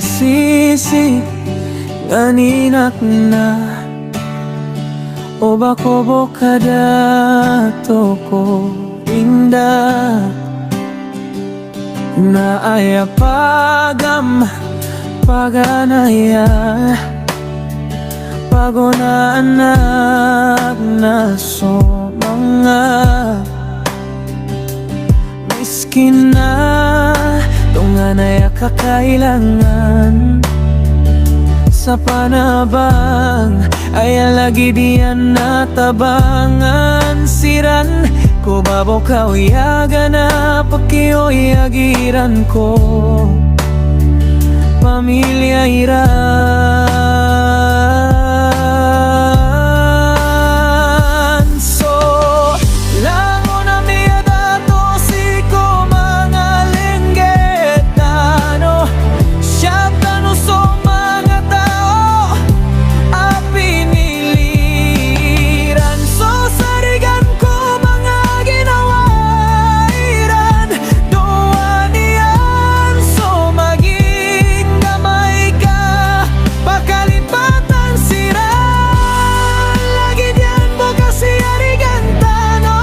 nasisi ganinak na o bako bokada toko indah na ayapagam paganaya pagona anak na so mga miskin na tungan ay kakailangan sa panabang ay lagi diyan natabangan siran ko babo kauyaga na pakioyagiran ko pamilya iran so lango na miya dato si ko mga lenggetano siya tano so mga tao apiniliran so sarigan ko mga ginawa iran doa niyan so maging gamay ka pakalipatan siran lagi diyan mo kasi arigan tano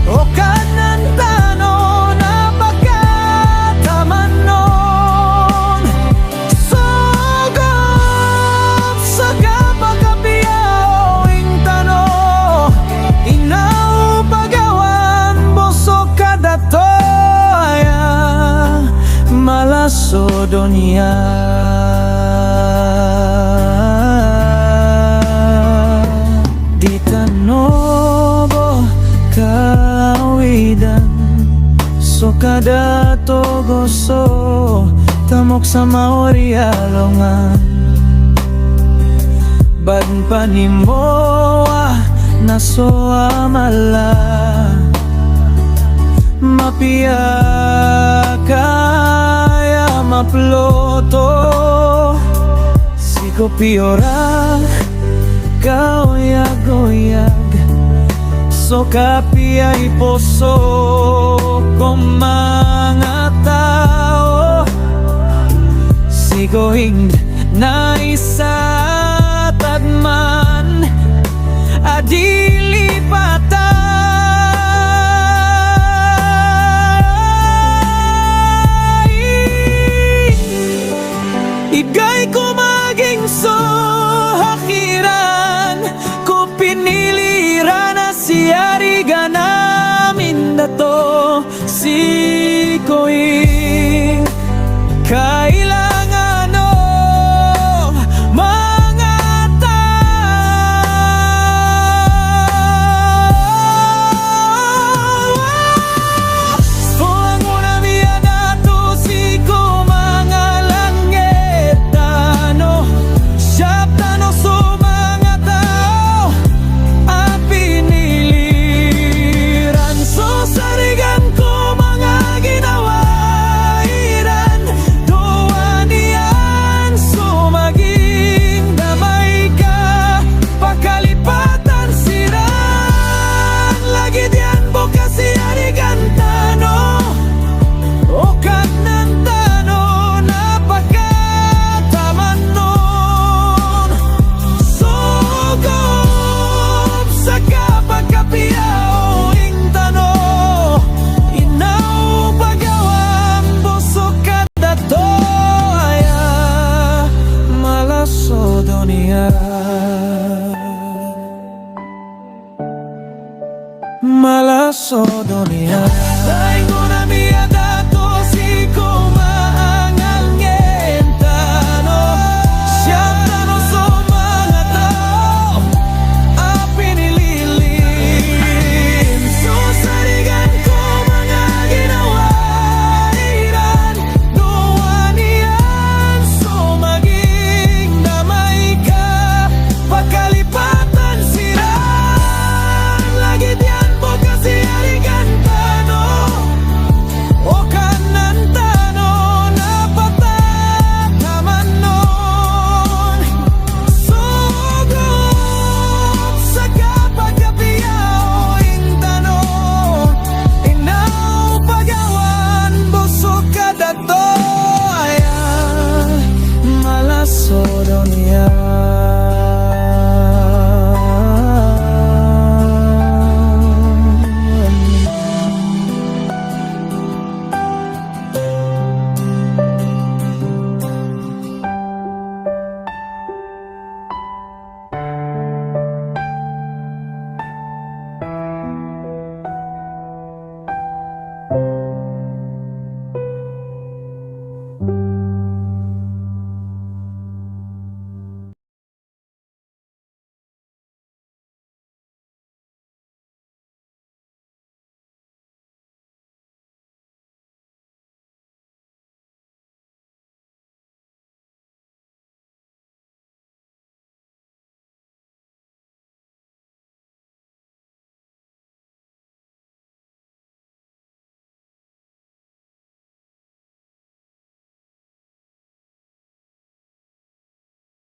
o kanan tano napakataman nun sogop sa kapakapiyaoing tano inaw pagawan bosok kada toya malaso dunia di tanobo kawidan so kada togoso tamok sa maorialongan bad panimoa na so amala mapia kaya maploto siko piora kaoyag-oyag so kapia iposo kung mga tao siko hing na isatad man adilipatan igay ko maging hakiran ko piniliran na si ariga namin na to si koing kailangan o mga tao so ang una miya dato si ko mga langitano siyap tano so mga tao apiniliran so sarigan ko mga ginawa iran doa niyan so maging damay ka pakalipatan siran lagi diyan bukas si arigan tano o kanan tano napakataman nun sogop sa kapagkapiyaoing tano inaw pagawang busok kada toya malaso dunia malaso dunia